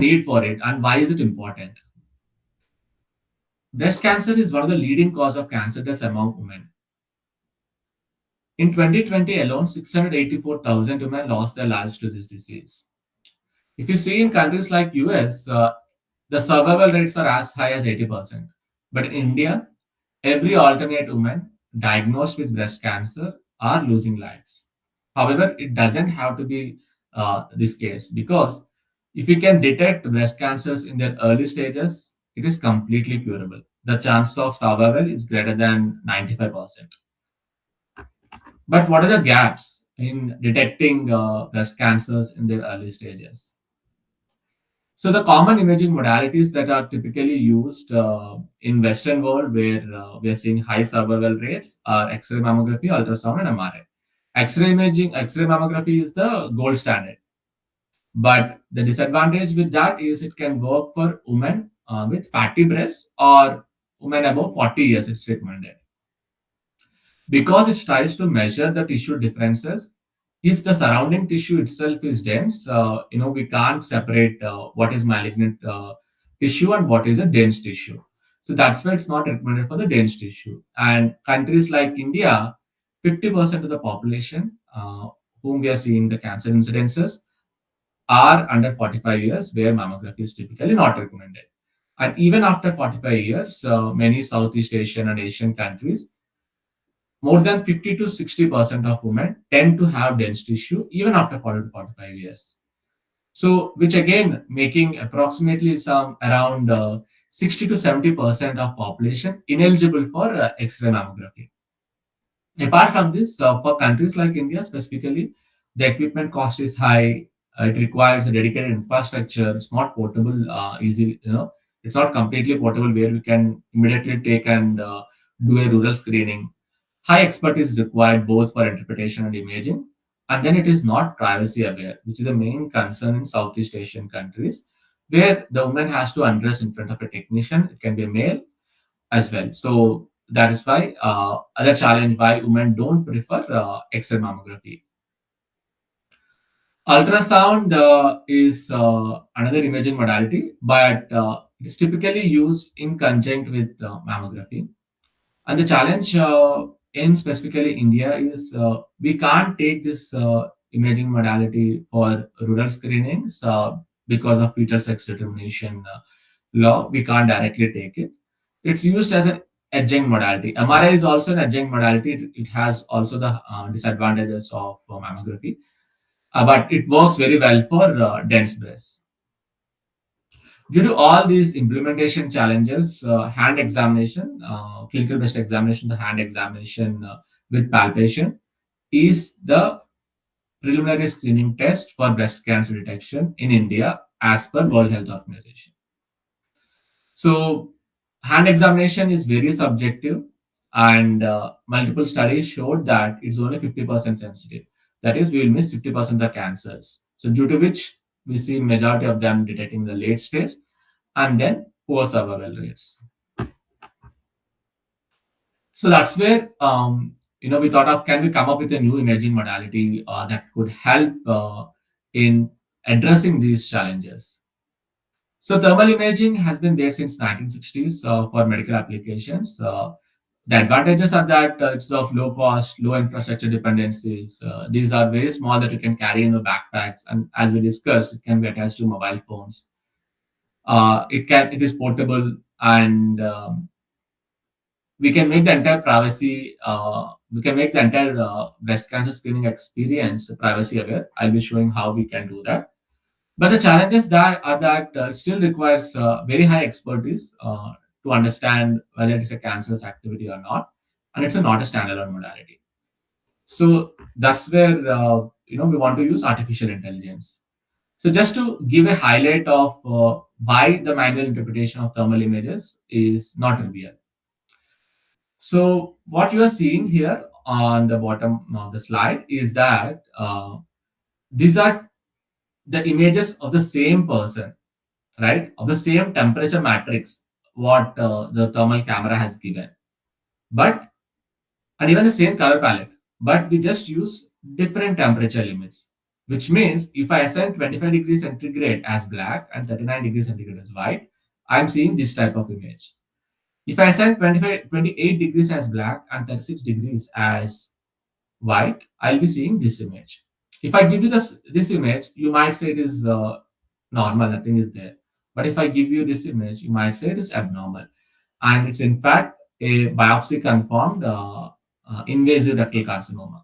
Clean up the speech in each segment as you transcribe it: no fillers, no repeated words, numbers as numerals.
need for it and why is it important? Breast cancer is one of the leading cause of cancer deaths among women. In 2020 alone, 684,000 women lost their lives to this disease. If you see in countries like US, the survival rates are as high as 80%. But in India, every alternate woman diagnosed with breast cancer are losing lives. However, it doesn't have to be this case because if you can detect breast cancers in their early stages, it is completely curable. The chance of survival is greater than 95%. But what are the gaps in detecting breast cancers in their early stages? So the common imaging modalities that are typically used in Western world, where we are seeing high survival rates, are X-ray mammography, ultrasound, and MRI. X-ray mammography is the gold standard. But the disadvantage with that is it can work for women with fatty breasts or women above 40 years. It's recommended because it tries to measure the tissue differences. If the surrounding tissue itself is dense, we can't separate what is malignant tissue and what is a dense tissue. So that's why it's not recommended for the dense tissue. And countries like India, 50% of the population whom we are seeing the cancer incidences are under 45 years, where mammography is typically not recommended. And even after 45 years, many Southeast Asian and Asian countries, more than 50 to 60% of women tend to have dense tissue even after 40 to 45 years. So, which again making approximately some around 60 to 70% of population ineligible for X-ray mammography. Apart from this, for countries like India specifically, the equipment cost is high. It requires a dedicated infrastructure. It's not portable, easy. It's not completely portable where we can immediately take and do a rural screening. High expertise is required both for interpretation and imaging, and then it is not privacy aware, which is the main concern in Southeast Asian countries, where the woman has to undress in front of a technician. It can be a male as well. So that is why other challenge why women don't prefer X-ray mammography. Ultrasound is another imaging modality, but it is typically used in conjunct with mammography. And the challenge in specifically India is we can't take this imaging modality for rural screenings because of fetal sex determination law. We can't directly take it. It's used as an adjunct modality. MRI is also an adjunct modality. It has also the disadvantages of mammography, but it works very well for dense breasts. Due to all these implementation challenges, hand examination, clinical breast examination, the hand examination with palpation is the preliminary screening test for breast cancer detection in India as per World Health Organization. So, hand examination is very subjective, and multiple studies showed that it's only 50% sensitive. That is, we will miss 50% of cancers. So, due to which we see majority of them detecting the late stage and then poor survival rates. So that's where we thought of can we come up with a new imaging modality that could help in addressing these challenges. So thermal imaging has been there since 1960s for medical applications. The advantages are that it's of low cost, low infrastructure dependencies. These are very small that you can carry in your backpacks, and as we discussed, it can be attached to mobile phones. It is portable, and we can make the entire privacy. We can make the entire breast cancer screening experience privacy aware. I'll be showing how we can do that. But the challenges that are that it still requires very high expertise to understand whether it is a cancerous activity or not, and it's not a standalone modality. So that's where we want to use artificial intelligence. So just to give a highlight of why the manual interpretation of thermal images is not trivial. So what you are seeing here on the bottom of the slide is that these are the images of the same person, right? Of the same temperature matrix, what the thermal camera has given, but and even the same color palette, but we just use different temperature limits. which means if I assign 25 degrees centigrade as black and 39 degrees centigrade as white, I'm seeing this type of image. If I assign 28 degrees as black and 36 degrees as white, I'll be seeing this image. If I give you this image, you might say it is normal, nothing is there. But if I give you this image, you might say it is abnormal. And it's in fact a biopsy confirmed invasive ductal carcinoma.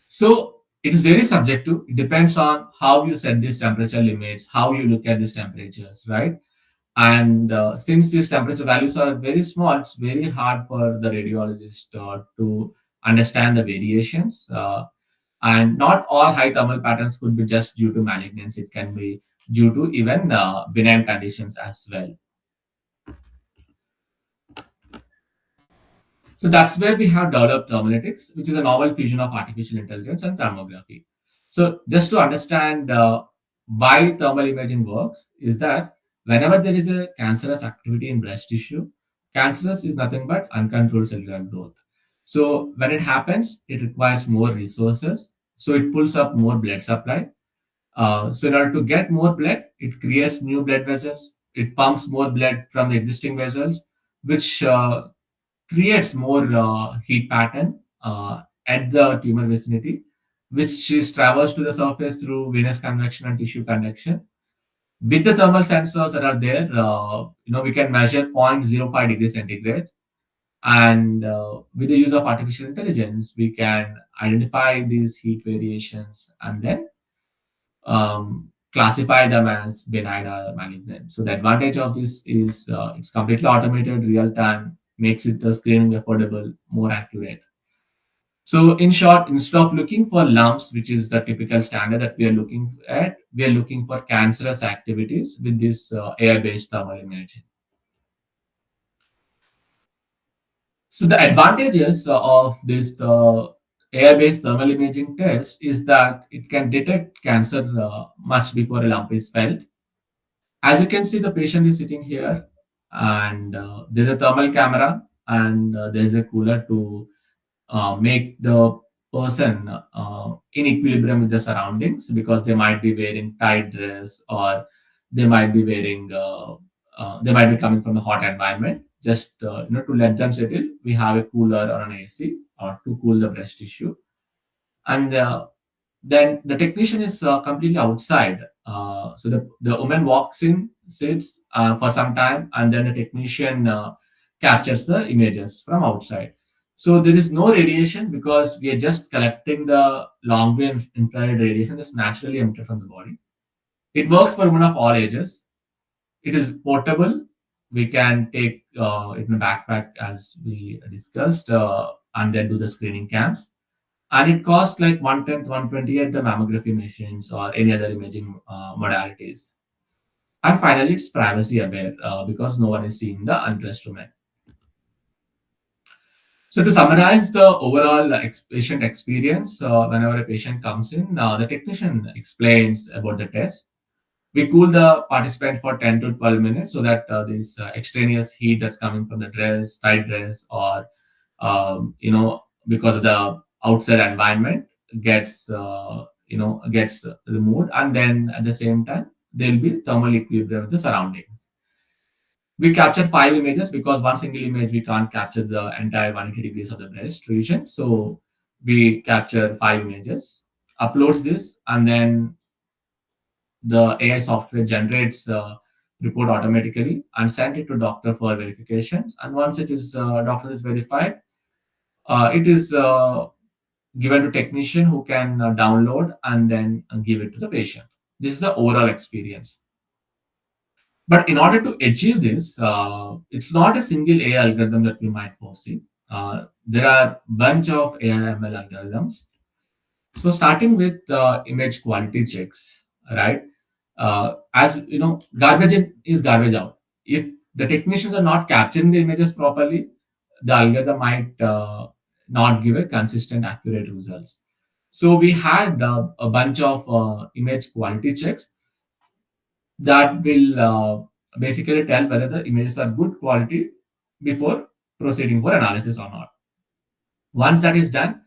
So it is very subjective. It depends on how you set these temperature limits, how you look at these temperatures, right? And since these temperature values are very small, it's very hard for the radiologist to understand the variations. And not all high thermal patterns could be just due to malignancy. It can be due to even benign conditions as well. So that's where we have developed thermalytics, which is a novel fusion of artificial intelligence and thermography. So just to understand why thermal imaging works is that whenever there is a cancerous activity in breast tissue, cancerous is nothing but uncontrolled cellular growth. So when it happens, it requires more resources. So it pulls up more blood supply. So in order to get more blood, it creates new blood vessels. It pumps more blood from the existing vessels, which creates more heat pattern at the tumor vicinity, which is travels to the surface through venous convection and tissue conduction. With the thermal sensors that are there, we can measure zero point zero 0.05 degrees centigrade, and with the use of artificial intelligence, we can identify these heat variations and then classify them as benign or malignant. So the advantage of this is it's completely automated, real time, makes it the screening affordable, more accurate. So in short, instead of looking for lumps, which is the typical standard that we are looking at, we are looking for cancerous activities with this AI-based thermal imaging. So the advantages of this AI-based thermal imaging test is that it can detect cancer much before a lump is felt. As you can see, the patient is sitting here, and there's a thermal camera, and there's a cooler to make the person in equilibrium with the surroundings, because they might be wearing tight dress, or they might be wearing they might be coming from a hot environment. Just to let them settle, we have a cooler or an AC or to cool the breast tissue. And then the technician is completely outside. So the woman walks in, sits for some time, and then the technician captures the images from outside. So there is no radiation, because we are just collecting the long wave infrared radiation that's naturally emitted from the body. It works for women of all ages. It is portable. We can take it in a backpack, as we discussed, and then do the screening camps. And it costs like 1/10, 120 at the mammography machines or any other imaging modalities. And finally, it's privacy aware, because no one is seeing the undressed woman. So to summarize the overall patient experience, whenever a patient comes in, the technician explains about the test. We cool the participant for 10 to 12 minutes, so that this extraneous heat that's coming from the dress, tight dress, or because of the outside environment gets removed, and then at the same time there will be thermal equilibrium with the surroundings. We capture 5 images, because one single image we can't capture the entire 180 degrees of the breast region. So we capture 5 images, uploads this, and then the AI software generates a report automatically and send it to doctor for verification. And once it is doctor is verified, it is given to technician, who can download and then give it to the patient. This is the overall experience. But in order to achieve this, it's not a single AI algorithm that we might foresee. There are bunch of AI ML algorithms. So starting with image quality checks, right? As you know, garbage in is garbage out. If the technicians are not capturing the images properly, the algorithm might not give a consistent, accurate results. So we had a bunch of image quality checks that will basically tell whether the images are good quality before proceeding for analysis or not. Once that is done,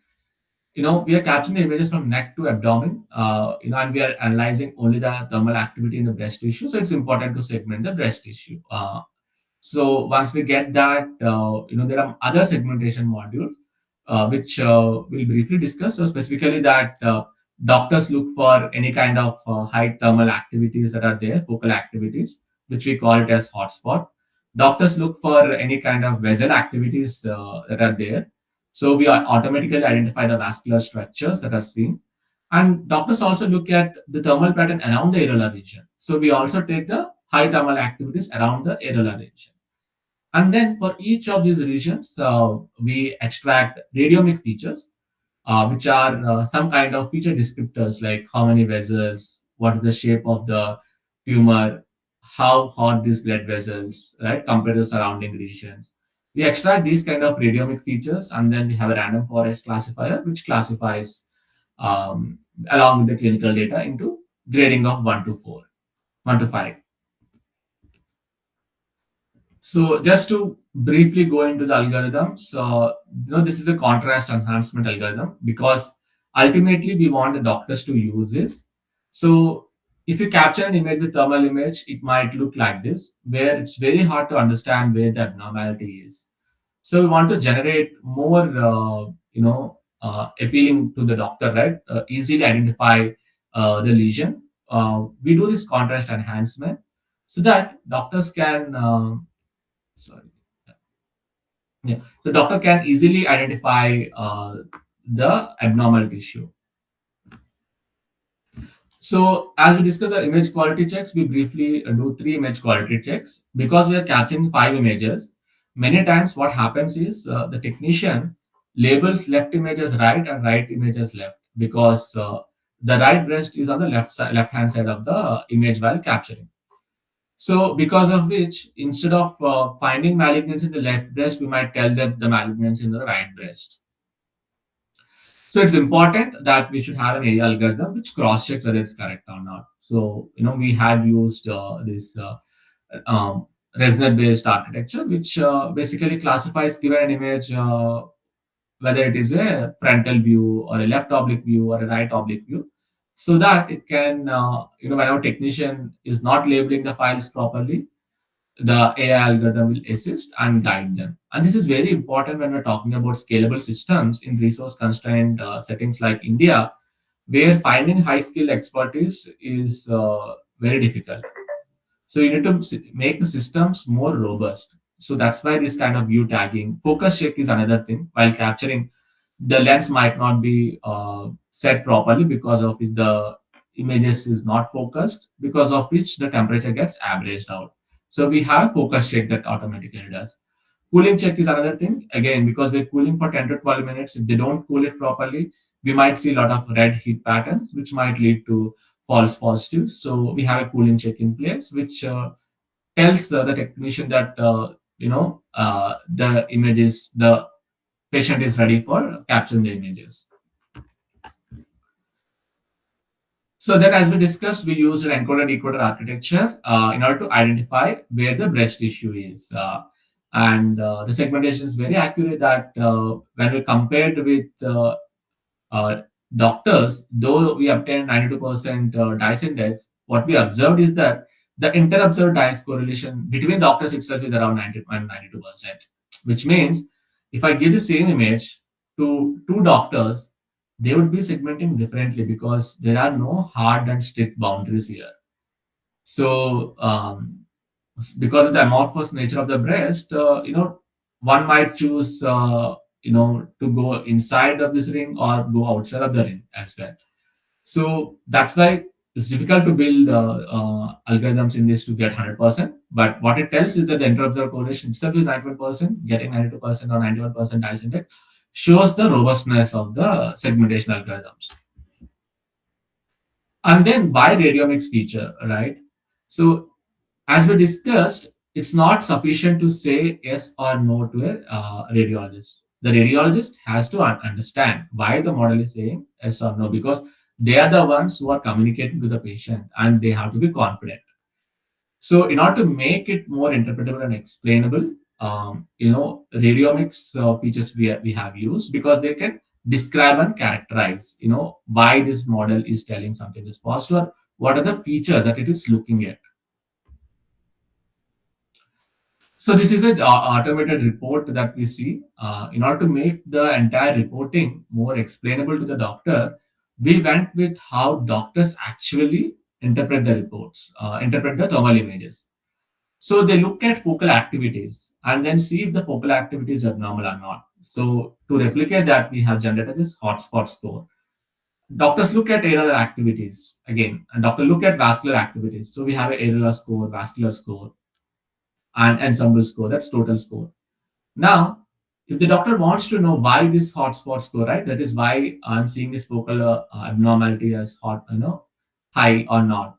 We are capturing the images from neck to abdomen, and we are analyzing only the thermal activity in the breast tissue. So it's important to segment the breast tissue. So once we get that, there are other segmentation modules which we'll briefly discuss. So specifically that doctors look for any kind of high thermal activities that are there, focal activities, which we call it as hotspot. Doctors look for any kind of vessel activities that are there. So we automatically identify the vascular structures that are seen. And doctors also look at the thermal pattern around the areolar region. So we also take the high thermal activities around the areolar region. And then for each of these regions, we extract radiomic features, which are some kind of feature descriptors like how many vessels, what is the shape of the tumor, how hot these blood vessels, right, compared to surrounding regions. We extract these kind of radiomic features, and then we have a random forest classifier, which classifies along with the clinical data into grading of 1 to 4, 1 to 5. So just to briefly go into the algorithms, this is a contrast enhancement algorithm because ultimately we want the doctors to use this. So if you capture an image with thermal image, it might look like this, where it's very hard to understand where the abnormality is. So we want to generate more, appealing to the doctor, right? Easily identify the lesion. We do this contrast enhancement so that doctors can sorry. Yeah. The doctor can easily identify the abnormal tissue. So, as we discussed the image quality checks, we briefly do three image quality checks. Because we are capturing five images, many times what happens is the technician labels left image as right and right image as left because the right breast is on the left hand side of the image while capturing. So, because of which, instead of finding malignancy in the left breast, we might tell that the malignancy in the right breast. So, it's important that we should have an AI algorithm which cross checks whether it's correct or not. So, we have used this um, resonance based architecture, which basically classifies given an image whether it is a frontal view or a left oblique view or a right oblique view, so that it can, whenever technician is not labeling the files properly, the AI algorithm will assist and guide them. And this is very important when we're talking about scalable systems in resource constrained settings like India, where finding high skill expertise is very difficult. So you need to make the systems more robust. So that's why this kind of view tagging, focus check is another thing. While capturing, the lens might not be set properly because of which the images is not focused, because of which the temperature gets averaged out. So we have a focus check that automatically does. Cooling check is another thing. Again, because we're cooling for 10 to 12 minutes, if they don't cool it properly, we might see a lot of red heat patterns, which might lead to false positives. So we have a cooling check in place, which tells the technician that the patient is ready for capturing the images. So then, as we discussed, we used an encoder-decoder architecture in order to identify where the breast tissue is. And the segmentation is very accurate that when we compared with uh, doctors, though we obtained 92% dice index, what we observed is that the inter-observed dice correlation between doctors itself is around 90 and 92%, which means if I give the same image to two doctors, they would be segmenting differently because there are no hard and strict boundaries here. So, because of the amorphous nature of the breast, one might choose, to go inside of this ring or go outside of the ring as well. So that's why it's difficult to build algorithms in this to get 100%. But what it tells is that the inter-observed correlation itself is 91%, getting 92% or 91% dice index shows the robustness of the segmentation algorithms. And then why radiomics feature, right? So as we discussed, it's not sufficient to say yes or no to a radiologist. The radiologist has to understand why the model is saying yes or no, because they are the ones who are communicating to the patient and they have to be confident. So, in order to make it more interpretable and explainable, radiomics features we have used because they can describe and characterize, why this model is telling something is positive, or what are the features that it is looking at. So this is an automated report that we see. In order to make the entire reporting more explainable to the doctor, we went with how doctors actually interpret the reports, interpret the thermal images. So they look at focal activities and then see if the focal activity is abnormal or not. So to replicate that, we have generated this hotspot score. Doctors look at areolar activities again, and doctor look at vascular activities. So we have an areolar score, vascular score, and ensemble score. That's total score. Now, if the doctor wants to know why this hotspot score, right? That is why I'm seeing this focal abnormality as high or not.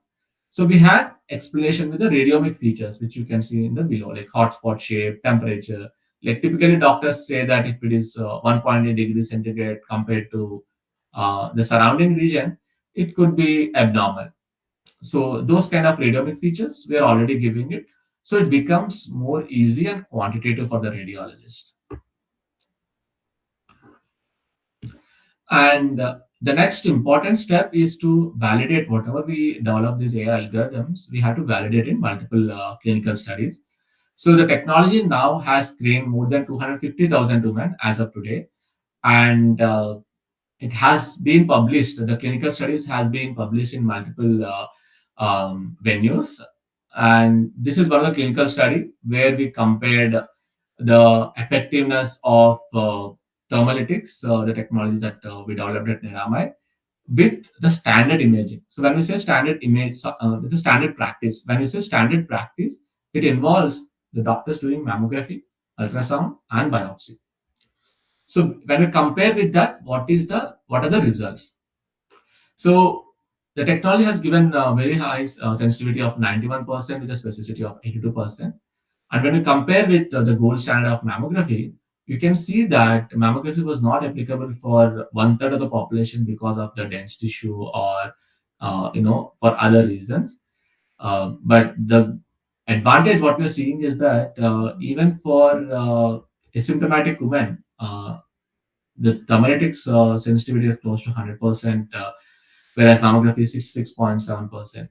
So we had explanation with the radiomic features, which you can see in the below, like hotspot shape, temperature. Like typically doctors say that if it is 1.8 degrees centigrade compared to the surrounding region, it could be abnormal. So those kind of radiomic features we are already giving it. So it becomes more easy and quantitative for the radiologist. And the next important step is to validate whatever we develop these AI algorithms. We have to validate in multiple clinical studies. So the technology now has screened more than 250,000 women as of today, and it has been published. The clinical studies has been published in multiple venues, and this is one of the clinical study where we compared the effectiveness of thermalytics, the technology that we developed at Niramai, with the standard imaging. So when we say standard image, with the standard practice, when we say standard practice, it involves the doctors doing mammography, ultrasound, and biopsy. So when we compare with that, what are the results? So the technology has given very high sensitivity of 91% with a specificity of 82%. And when we compare with the gold standard of mammography, you can see that mammography was not applicable for one third of the population because of the dense tissue or for other reasons. But the advantage what we're seeing is that even for asymptomatic women, the thermalytics sensitivity is close to 100%, whereas mammography is 66.7%.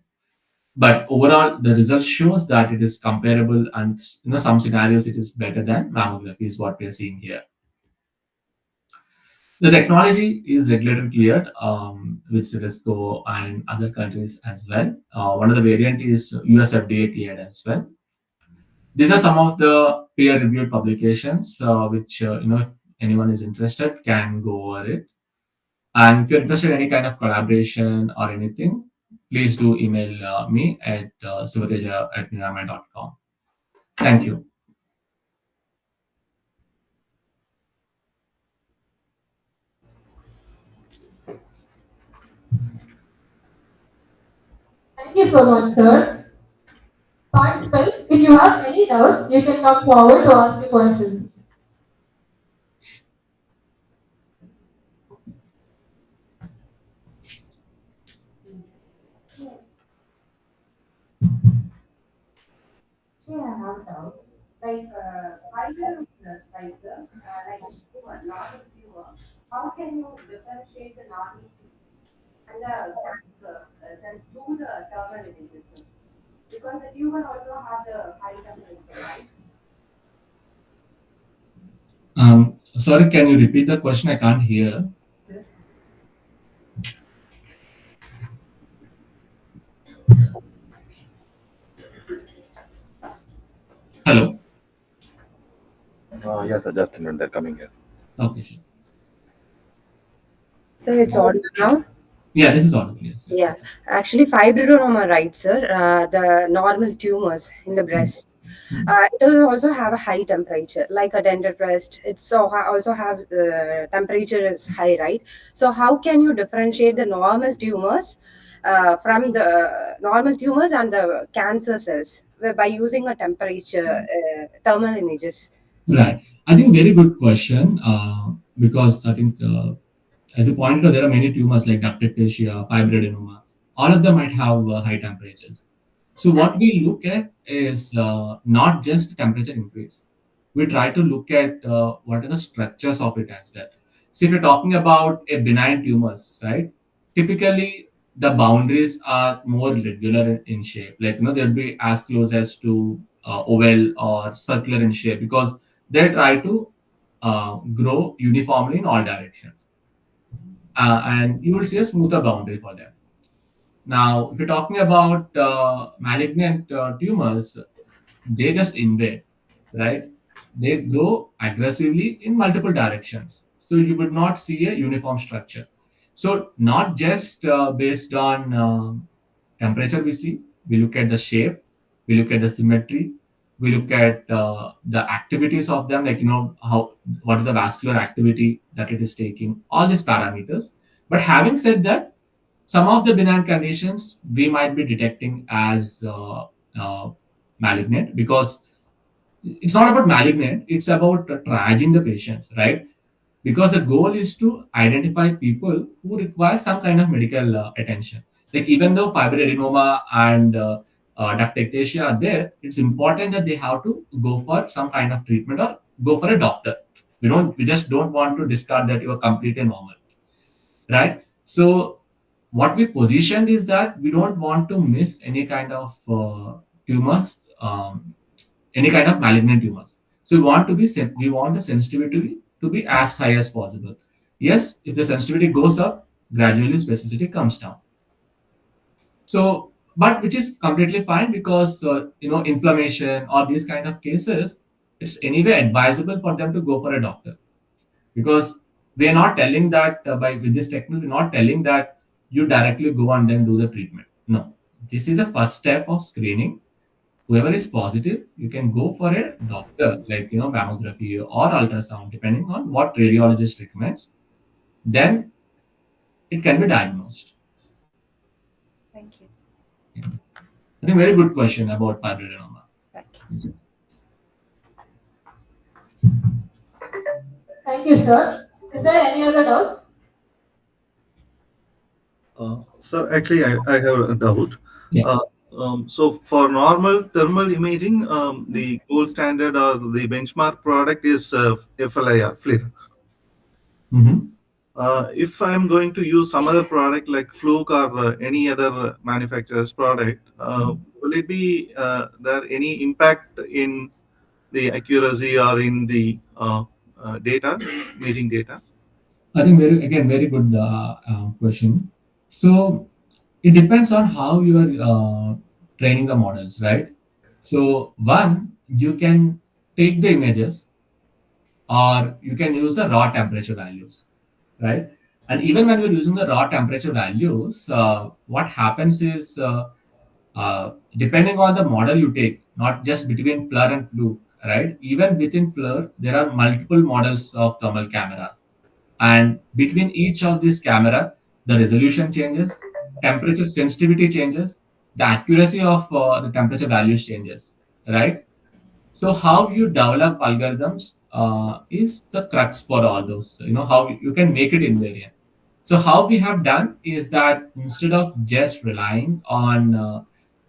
But overall, the result shows that it is comparable, and some scenarios it is better than mammography is what we are seeing here. The technology is regulator cleared with Cisco and other countries as well. One of the variant is US FDA cleared as well. These are some of the peer-reviewed publications, which if anyone is interested, can go over it. And if you're interested in any kind of collaboration or anything, please do email me at sivateja@nirama.com. Thank you. Thank you so much, sir. Participants, if you have any doubts, you can come forward to ask me questions. Yeah, I have a doubt. Like, hydrogen, right, sir? Like tumor, normal tumor. How can you differentiate the normal and the cancer cells through the thermal images, sir? Because the tumor also have the high temperature, right? Sorry, can you repeat the question? I can't hear. Hello. Yes, sir, just a minute, they're coming here. Okay, sure. Sir, it's audible now? Yeah, this is audible. Yes. Yeah. Actually, fibrinoma, right, sir? The normal tumors in the breast. It will also have a high temperature, like a dental breast. It's also have temperature is high, right? So how can you differentiate the normal tumors from the normal tumors and the cancer cells by using a temperature thermal images? Right. I think very good question, because I think, as you pointed out, there are many tumors like ductal fascia, fibroadenoma. All of them might have high temperatures. So what we look at is not just the temperature increase. We try to look at what are the structures of it as well. See, if you're talking about a benign tumors, right? Typically, the boundaries are more regular in shape. Like, they'll be as close as to oval or circular in shape because they try to grow uniformly in all directions. And you will see a smoother boundary for them. Now, if you're talking about malignant tumors, they just invade, right? They grow aggressively in multiple directions. So you would not see a uniform structure. So not just based on temperature we look at the shape, we look at the symmetry, we look at the activities of them, like, how, what is the vascular activity that it is taking, all these parameters. But having said that, some of the benign conditions we might be detecting as uh, malignant because it's not about malignant, it's about triaging the patients, right? Because the goal is to identify people who require some kind of medical attention. Like, even though fibroadenoma and ductectasia are there, it's important that they have to go for some kind of treatment or go for a doctor. We just don't want to discard that you are completely normal, right? So what we positioned is that we don't want to miss any kind of tumors, any kind of malignant tumors. So we want the sensitivity to be as high as possible. Yes, if the sensitivity goes up, gradually specificity comes down. So, but which is completely fine because inflammation or these kind of cases, it's anyway advisable for them to go for a doctor because we are not telling that by with this technique, we're not telling that you directly go and then do the treatment. No, this is the first step of screening. Whoever is positive, you can go for a doctor, like, mammography or ultrasound, depending on what radiologist recommends. Then it can be diagnosed. Thank you. I think very good question about fibroadenoma. Thank you. Thank you, sir. Is there any other doubt? Sir, actually, I have a doubt. Yeah. Uh, so for normal thermal imaging, the gold standard or the benchmark product is FLIR, FLIR. Mm-hmm. If I'm going to use some other product like Fluke or any other manufacturer's product, will it be there any impact in the accuracy or in the data, imaging data? I think very good question. So it depends on how you are training the models, right? So one, you can take the images or you can use the raw temperature values, right? And even when we're using the raw temperature values, what happens is depending on the model you take, not just between FLIR and Fluke, right? Even within FLIR, there are multiple models of thermal cameras. And between each of these camera, the resolution changes, temperature sensitivity changes, the accuracy of the temperature values changes, right? So how you develop algorithms is the crux for all those. How you can make it invariant. So how we have done is that instead of just relying on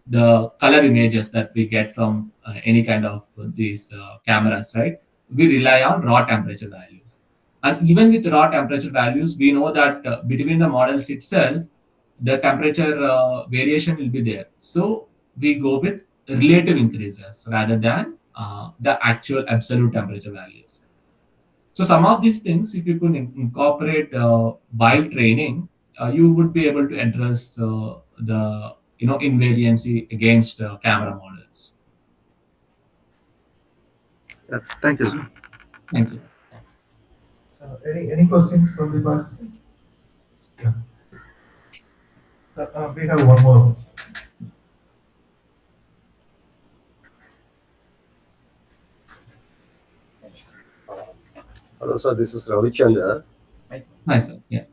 the color images that we get from any kind of these cameras, right? We rely on raw temperature values. And even with raw temperature values, we know that between the models itself, the temperature variation will be there. So we go with relative increases rather than the actual absolute temperature values. So some of these things, if you could incorporate while training, you would be able to address the invariancy against camera models. Thank you, sir. Thank you. Any questions from the participant? Yeah. We have one more. Hello, sir. This is Ravichandra. Hi, sir. Yeah.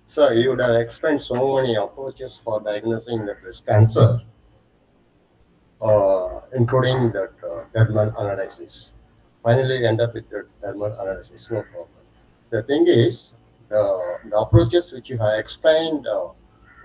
Sir, you would have explained so many approaches for diagnosing the breast cancer, including that thermal analysis. Finally, we end up with the thermal analysis, no problem. The thing is, the approaches which you have explained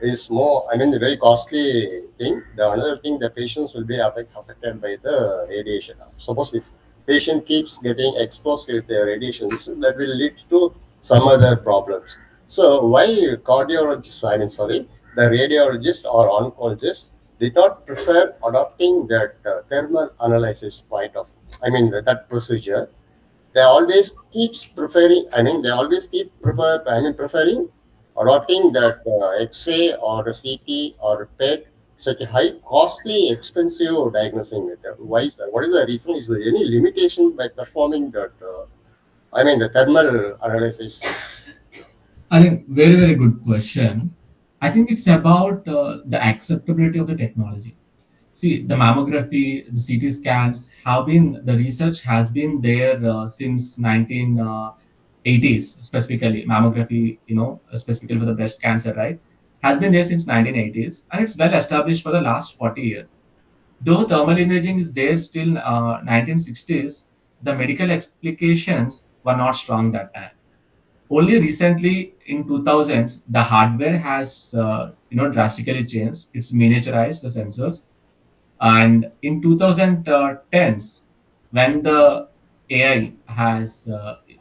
is more, I mean, the very costly thing. The another thing, the patients will be affected by the radiation. Suppose if patient keeps getting exposed with the radiations, that will lead to some other problems. So why cardiologists, I mean, sorry, the radiologist or oncologist did not prefer adopting that thermal analysis point of, I mean, that procedure. They always keeps preferring, I mean, they always keep prefer, I mean, preferring adopting that X-ray or a CT or a PET, such a high, costly, expensive diagnosing method. Why is that? What is the reason? Is there any limitation by performing that? I mean, the thermal analysis. I think very, very good question. I think it's about the acceptability of the technology. See, the mammography, the CT scans have been, the research has been there since 1980s, specifically mammography, specifically for the breast cancer, right? Has been there since 1980s, and it's well established for the last 40 years. Though thermal imaging is there still 1960s, the medical explications were not strong that time. Only recently in 2000s, the hardware has drastically changed. It's miniaturized the sensors, and in 2010s, when the AI has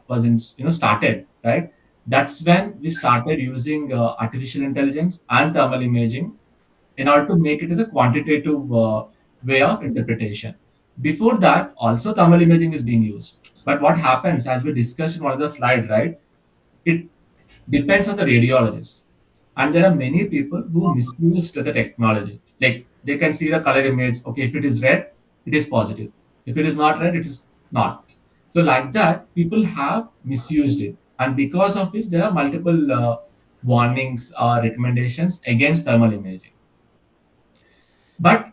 was in, started, right? That's when we started using artificial intelligence and thermal imaging in order to make it as a quantitative way of interpretation. Before that, also thermal imaging is being used. But what happens, as we discussed in one of the slide, right? It depends on the radiologist. And there are many people who misuse the technology. Like they can see the color image. Okay, if it is red, it is positive. If it is not red, it is not. So like that, people have misused it, and because of which there are multiple warnings or recommendations against thermal imaging. But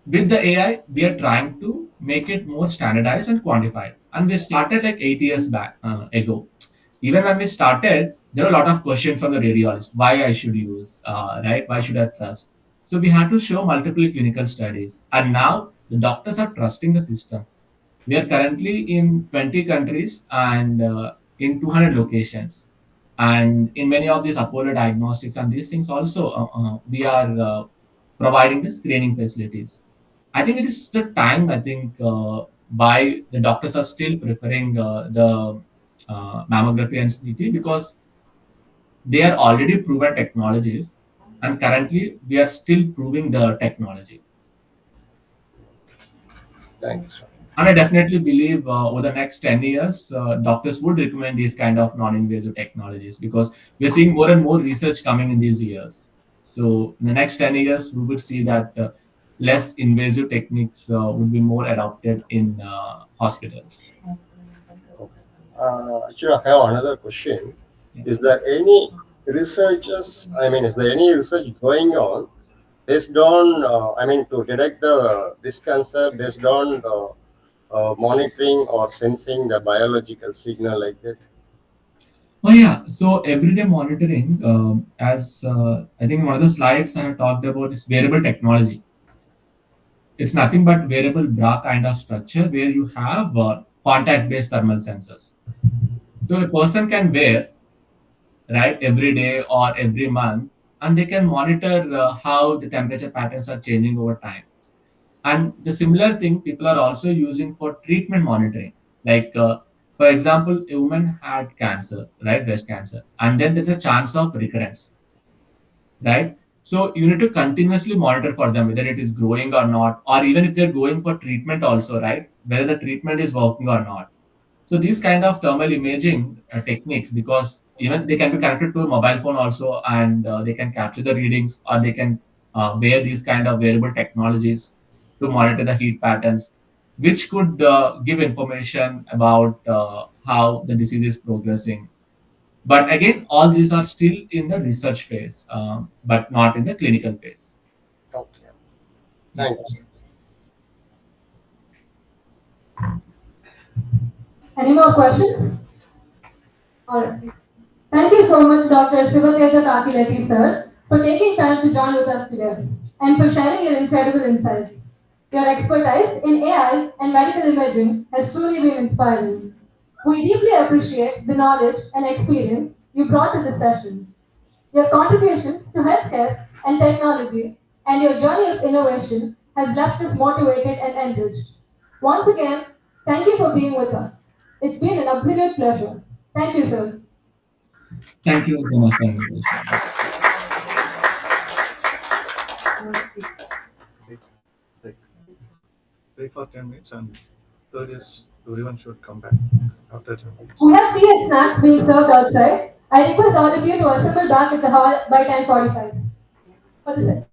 with the AI, we are trying to make it more standardized and quantified. And we started like 8 years back ago. Even when we started, there were a lot of questions from the radiologist. Why I should use, right? Why should I trust? So we had to show multiple clinical studies, and now the doctors are trusting the system. We are currently in 20 countries and in 200 locations. And in many of these Apollo diagnostics and these things also, we are providing the screening facilities. I think it is the time, I think, why the doctors are still preferring the mammography and CT, because they are already proven technologies, and currently we are still proving the technology. Thanks. And I definitely believe over the next 10 years, doctors would recommend these kind of non-invasive technologies, because we're seeing more and more research coming in these years. So in the next 10 years, we would see that less invasive techniques would be more adopted in hospitals. Okay. Actually, I have another question. Is there any researchers? I mean, is there any research going on based on? I mean, to detect the this cancer based on monitoring or sensing the biological signal like that? Oh yeah, so everyday monitoring, as I think one of the slides I have talked about, is wearable technology. It's nothing but wearable bra kind of structure where you have contact-based thermal sensors. So a person can wear, right, every day or every month, and they can monitor how the temperature patterns are changing over time. And the similar thing people are also using for treatment monitoring. Like, for example, a woman had cancer, right, breast cancer, and then there's a chance of recurrence, right? So you need to continuously monitor for them whether it is growing or not, or even if they're going for treatment also, right? Whether the treatment is working or not. So these kind of thermal imaging techniques, because even they can be connected to a mobile phone also, and they can capture the readings, or they can wear these kind of wearable technologies to monitor the heat patterns, which could give information about how the disease is progressing. But again, all these are still in the research phase, but not in the clinical phase. Okay. Yeah. Thanks. Any more questions? Alright. Thank you so much, Dr. Sivateja Kakileti, sir, for taking time to join with us today and for sharing your incredible insights. Your expertise in AI and medical imaging has truly been inspiring. We deeply appreciate the knowledge and experience you brought to this session. Your contributions to healthcare and technology and your journey of innovation has left us motivated and enriched. Once again, Thank you for being with us. It's been an absolute pleasure. Thank you, sir. Thank you so much for the invitation. Break, break for 10 minutes, and third is everyone should come back after 10 minutes. We have tea and snacks being served outside. I request all of you to assemble back at the hall by 10:45 for the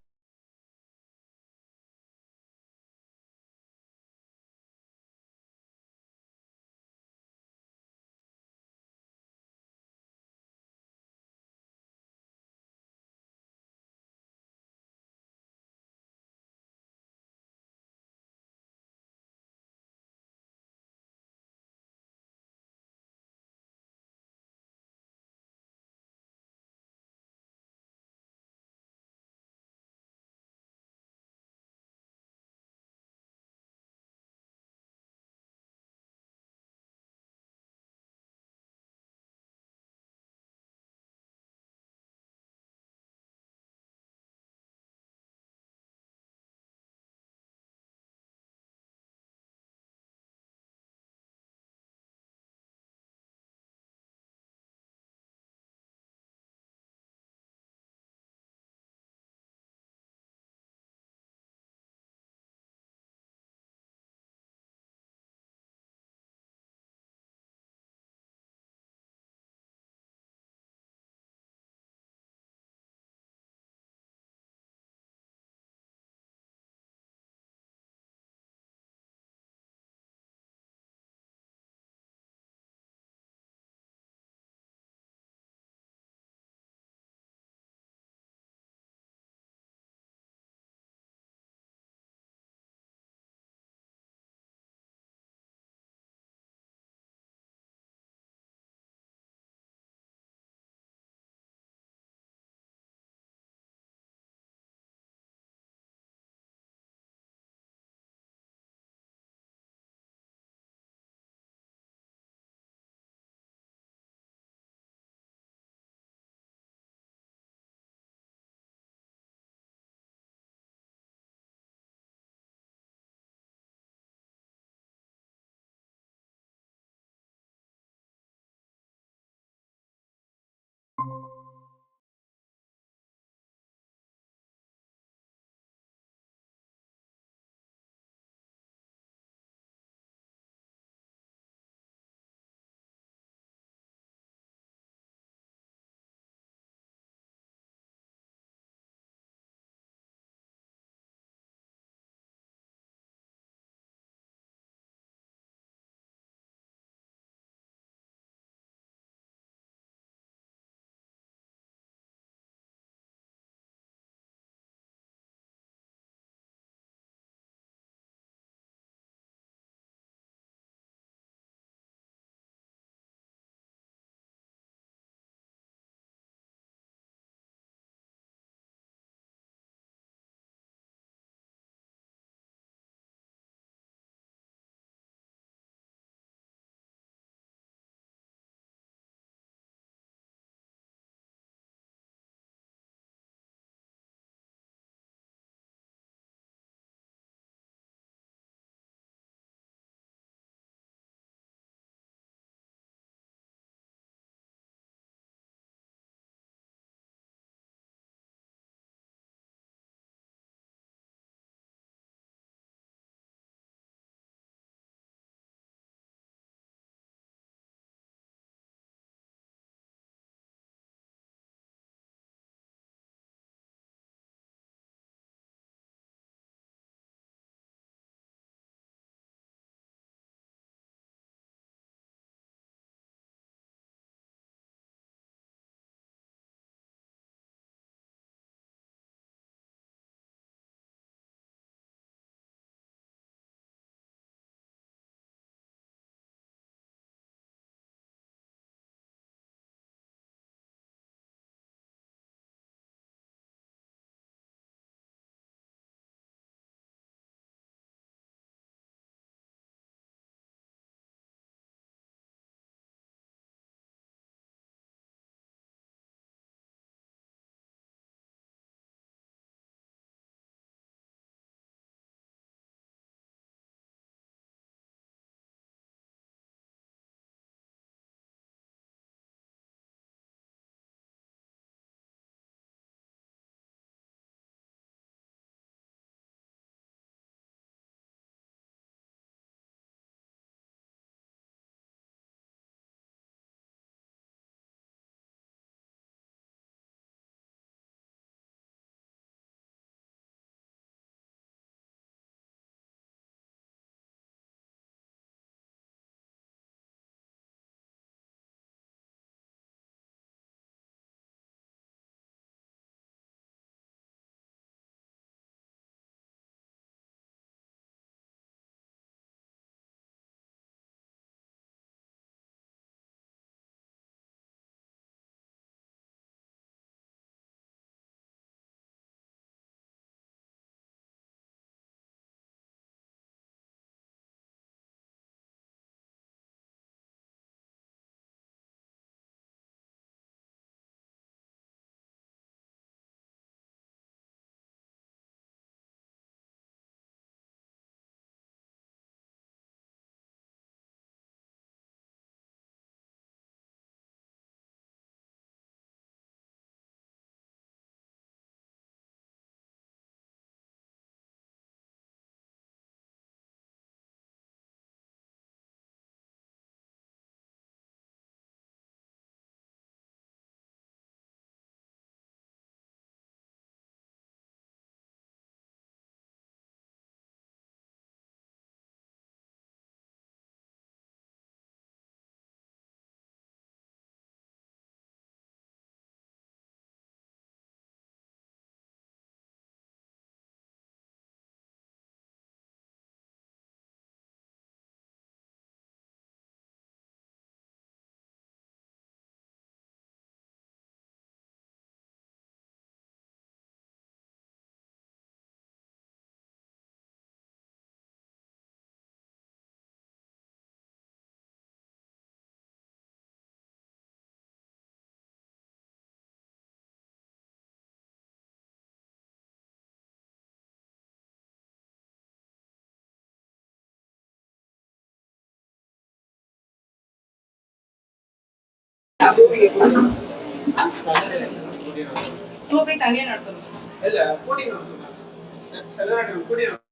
போய் தனியாக நடத்தணும் இல்லை கூட்டின்னு வர சொன்னாங்க.